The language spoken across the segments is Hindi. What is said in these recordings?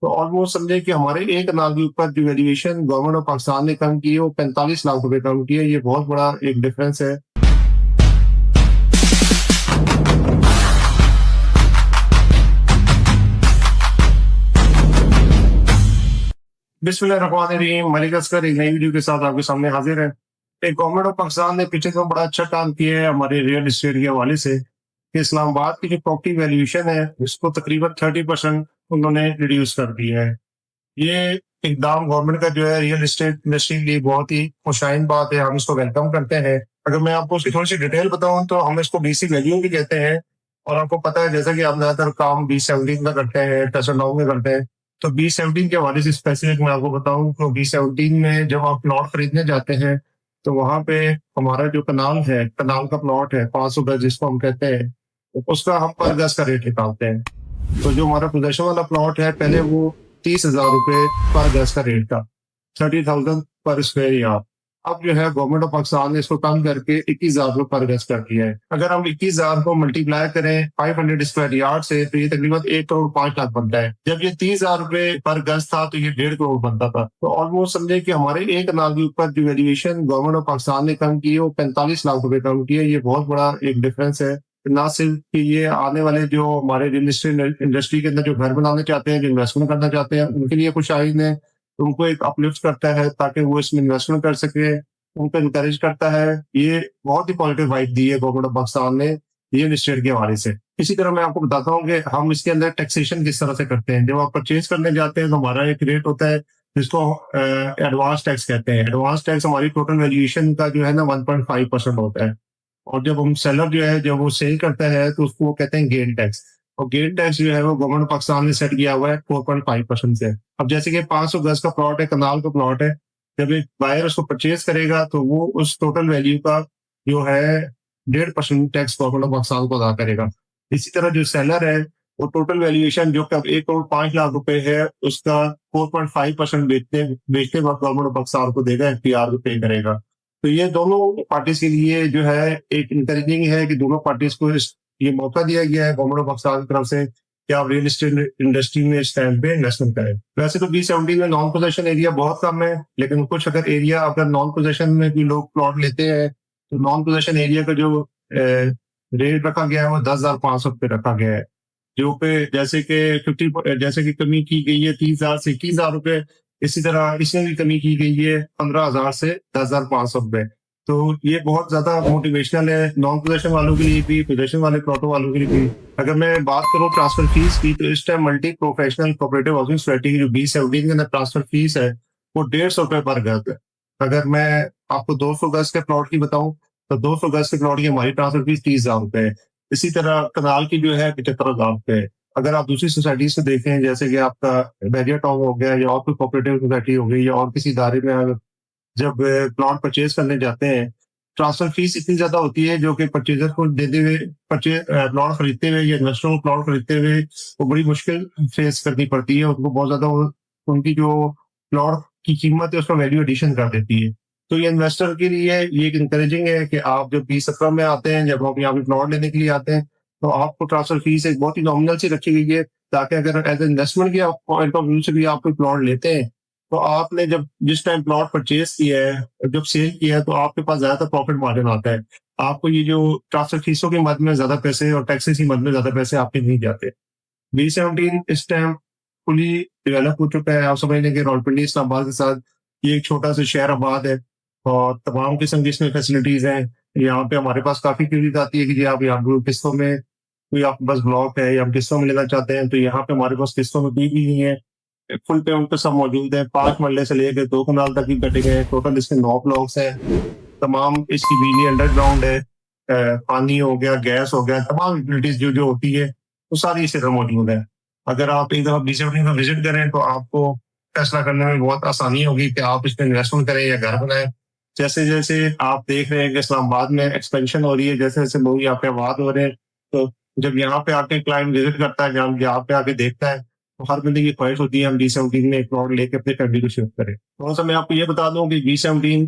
तो ऑलमोस्ट समझे कि हमारे एक कनाल के ऊपर जो वैल्यूएशन गवर्नमेंट ऑफ पाकिस्तान ने कम की है वो 45 लाख रुपए कम की है। ये बहुत बड़ा एक डिफरेंस है। बिस्मिल्लाहिर्रहमानिर्रहीम। मलिक असगर एक नई वीडियो के साथ आपके सामने हाजिर है। एक गवर्नमेंट ऑफ पाकिस्तान ने पीछे तो बड़ा अच्छा काम किया है हमारे रियल एस्टेट के हवाले से कि इस्लामाबाद की जो प्रॉपर्टी वैल्यूएशन है उसको तकरीबन 30% उन्होंने रिड्यूस कर दिया है। ये इकदाम गवर्नमेंट का जो है रियल एस्टेट इंडस्ट्री के लिए बहुत ही खुशाइन बात है। हम इसको वेलकम करते हैं। अगर मैं आपको इसकी थोड़ी सी डिटेल बताऊं तो हम इसको बीसी वैल्यू भी कहते हैं। और आपको पता है जैसा कि आप ज्यादातर काम B17 में करते हैं, टेस्ला में करते हैं, तो B17 के हवाले से स्पेसिफिक मैं आपको बताऊं तो B17 में जब आप प्लॉट खरीदने जाते हैं तो वहां पे हमारा जो कनाल है, कनाल का प्लॉट है 500 गज जिसको हम कहते हैं, तो उसका हम पर गज का रेट निकालते हैं। तो जो हमारा पोजेशन वाला प्लॉट है पहले वो 30,000 रुपए पर गज का रेट था, 30,000 पर स्क्वायर यार्ड। अब जो है गवर्नमेंट ऑफ पाकिस्तान ने इसको कम करके 21,000 रुपए पर गज कर दिया है। अगर हम 21,000 को मल्टीप्लाई करें 500 स्क्वायर यार्ड से तो ये तकरीबन 1 करोड़ 5 लाख बनता है। जब ये 30,000 रुपए पर गज था तो ये 1.5 करोड़ बनता था। तो ऑलमोस्ट समझे कि हमारे एक कनाल के ऊपर जो वैल्यूएशन गवर्नमेंट ऑफ पाकिस्तान ने कम की है वो 45 लाख रुपए कम की है। ये बहुत बड़ा एक डिफरेंस है। ना सिर्फ कि ये आने वाले जो हमारे रियल एस्टेट इंडस्ट्री के अंदर जो घर बनाने चाहते हैं, जो इन्वेस्टमेंट करना चाहते हैं, उनके लिए खुशहाइन है। उनको एक अपलिफ्ट करता है ताकि वो इसमें इन्वेस्टमेंट कर सके, उनको इनकरेज करता है। ये बहुत ही पॉजिटिव वाइब दी है गवर्नमेंट ऑफ पाकिस्तान ने रियल एस्टेट के हवाले से। इसी तरह मैं आपको बताता हूँ कि हम इसके अंदर टैक्सेशन किस तरह से करते हैं। जब आप परचेज करने जाते हैं तो हमारा एक रेट होता है जिसको एडवांस टैक्स कहते हैं। एडवांस टैक्स हमारी टोटल वैल्यूएशन का जो है ना 1.5% होता है। और जब हम सेलर जो है जब वो सेल करता है तो उसको वो कहते हैं गेन टैक्स। और गेन टैक्स जो है वो गवर्नमेंट ऑफ पाकिस्तान ने सेट किया हुआ है 4.5% से। अब जैसे कि 500 गज का प्लॉट है, कनाल का प्लॉट है, जब एक बायर उसको परचेज करेगा तो वो उस टोटल वैल्यू का जो है 1.5% टैक्स गवर्नमेंट ऑफ पाकिस्तान को अदा करेगा। इसी तरह जो सेलर है वो टोटल वैल्यूएशन जो कब 1 करोड़ 5 लाख रुपए है उसका 4.5% बेचते बेचते वक्त गवर्नमेंट ऑफ पाकिस्तान को देगा, FPR को पे करेगा। तो ये दोनों पार्टीज के लिए जो है एक इंकरेजिंग है कि दोनों पार्टीज को ये मौका दिया गया है गवर्नमेंट ऑफ पाकिस्तान की तरफ से कि आप रियल एस्टेट इंडस्ट्री में इस टाइम पे इन्वेस्टमेंट करें। वैसे तो B17 में नॉन पोजेशन एरिया बहुत कम है, लेकिन कुछ अगर एरिया अगर नॉन पोजेशन में भी लोग प्लॉट लेते हैं तो नॉन पोजेशन एरिया का जो रेट रखा गया है वो 10,500 रुपये रखा गया है। जो पे जैसे कि 50 जैसे कि कमी की गई है 30,000 से 21,000 रुपए, इसी तरह इसमें भी कमी की गई है 15,000 से 10,500 रुपए। तो ये बहुत ज्यादा मोटिवेशनल है नॉन पोजेशन वालों के लिए भी, पोजेशन वाले प्लॉटों वालों के लिए भी। अगर मैं बात करूँ ट्रांसफर फीस की तो इस time multi professional cooperative housing society की जो B17 के अंदर ट्रांसफर फीस है वो 150 रुपए पर गज है। अगर मैं आपको 200 गज के प्लॉट की बताऊं तो 200 गज के प्लॉट की हमारी ट्रांसफर फीस 30,000 रुपए है। इसी तरह कनाल की जो है 75,000 रुपए है। अगर आप दूसरी सोसाइटीज को देखें जैसे कि आपका बैरियर टाउन हो गया या और कोई कोऑपरेटिव सोसाइटी हो गई या और किसी इदारे में आप जब प्लॉट परचेज करने जाते हैं, ट्रांसफर फीस इतनी ज्यादा होती है जो कि परचेजर को देते हुए प्लॉट खरीदते हुए या इन्वेस्टर को प्लॉट खरीदते हुए वो बड़ी मुश्किल फेस करनी पड़ती है। उनको बहुत ज्यादा उनकी जो प्लॉट की कीमत है उसका वैल्यू एडिशन कर देती है। तो ये इन्वेस्टर के लिए ये एक इंकरेजिंग है कि आप जब B17 में आते हैं, जब आप यहाँ पे प्लॉट लेने के लिए आते हैं तो आपको ट्रांसफर फीस एक बहुत ही नॉमिनल सी रखी गई है ताकि अगर एज इन्वेस्टमेंट के पॉइंट ऑफ व्यू से भी आप कोई प्लॉट लेते हैं तो आपने जब जिस टाइम प्लॉट परचेज किया है जब सेल किया है तो आपके पास ज्यादातर प्रॉफिट मार्जिन आता है। आपको ये जो ट्रांसफर फीसों की मद में ज्यादा पैसे और टैक्सेस की मद में ज्यादा पैसे आपके नहीं जाते। B17 इस टाइम फुली डेवलप हो चुका है। आप समझ लें कि रावलपिंडी इस्लामाबाद के साथ ये एक छोटा सा शहर आबाद है और तमाम किस्म की इसमें फैसिलिटीज हैं। यहाँ पे हमारे पास काफी क्यूरीज आती है कि जी आप यहाँ पे किस्तों में कोई आपके पास ब्लॉक है या हम किस्तों में लेना चाहते हैं, तो यहाँ पे हमारे पास किस्तों में कोई भी नहीं है। फुल पेमेंट पे सब मौजूद है। 5 मरले से लेकर 2 कनाल तक ही कटे गए। टोटल इसके 9 ब्लॉक्स हैं। तमाम इसकी बिजली अंडरग्राउंड है। पानी हो गया, गैस हो गया, तमाम यूटिलिटीज जो जो होती है वो सारी इसी तरह मौजूद है। अगर आप एक दफा B17 का विजिट करें तो आपको फैसला करने में बहुत आसानी होगी कि आप इसमें इन्वेस्टमेंट करें या घर बनाएं। जैसे जैसे आप देख रहे हैं कि इस्लामाबाद में एक्सपेंशन हो रही है, जैसे जैसे लोग यहाँ पे आबाद हो रहे हैं, तो जब यहाँ पे आके क्लाइंट विजिट करता है, जहाँ यहाँ पे आके देखता है, तो हर बंदे की ख्वाहिश होती है हम B17 में एक प्लॉट लेके अपनी फैमिली को शिफ्ट करें। थोड़ा सा मैं आपको ये बता दूं कि B17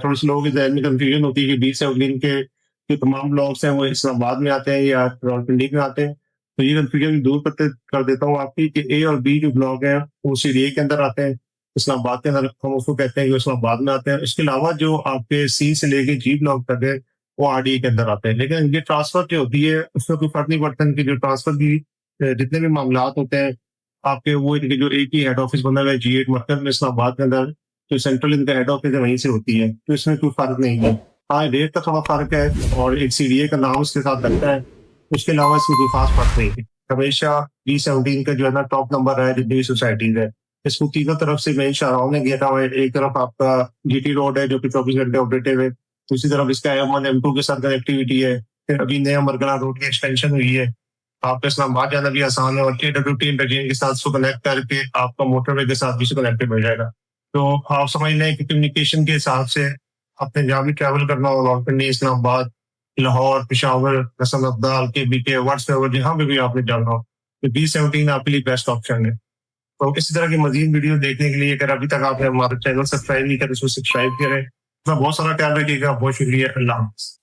थोड़ी सी लोगों के जहन में कंफ्यूजन होती है कि B17 के जो तमाम ब्लॉक्स हैं वो इस्लामाबाद में आते हैं या रावलपिंडी में आते हैं। तो ये कंफ्यूजन दूर कर देता हूँ आपकी कि ए और बी जो ब्लॉक है वो सीडीए के अंदर आते हैं, इस्लामाबाद के अंदर हम उसको कहते हैं कि इस्लामाबाद में आते हैं। इसके अलावा जो आपके सी से लेके जी ब्लॉक तक है वो आरडीए के अंदर आते हैं। लेकिन ये ट्रांसफर जो होती है उसमें कोई फर्क नहीं पड़ता, इनकी जो ट्रांसफर की जितने भी मामला होते हैं आपके, वो इनके जो एक ही हेड ऑफिस बना हुआ है G8 मरकज में इस्लामाबाद के अंदर, जो सेंट्रल इनका हेड ऑफिस है वहीं से होती है, तो इसमें कोई फर्क नहीं है। हाँ, रेट का थोड़ा फर्क है और एक सीडीए का नाम उसके साथ लगता है, उसके अलावा इसमें कोई खास फर्क नहीं है। हमेशा B17 का जो है ना टॉप नंबर है जितनी भी सोसाइटीज है, इसको तीनों तरफ से मैं शाहराओं ने घेरा हुआ है। एक तरफ आपका GT रोड है जो कि 24 घंटे ऑपरेटिव है, दूसरी तरफ इसका M1 M2 के साथ कनेक्टिविटी है, फिर अभी नया मरगला रोड की एक्सटेंशन हुई है, आपका इस्लामाबाद जाना भी आसान है और KWT इंटरचेंज के साथ इसको कनेक्ट करके आपका मोटरवे के साथ भी इसको कनेक्टेड हो जाएगा। तो आप समझ लें कि कम्युनिकेशन के हिसाब से आपने जहाँ भी ट्रैवल करना हो, रावलपिंडी, इस्लामाबाद, लाहौर, पेशावर, हसन अब्दाल, KBK, व्हाट्सएवर, जहाँ पे भी आपने जाना हो, तो B17 आपके लिए बेस्ट ऑप्शन है। तो इसी तरह की मजीद वीडियो देखने के लिए अगर अभी तक आपने हमारा चैनल सब्सक्राइब नहीं करें तो सब्सक्राइब करें। तो बहुत सारा ख्याल रखिएगा। बहुत शुक्रिया। अल्लाह हाफ़िज़।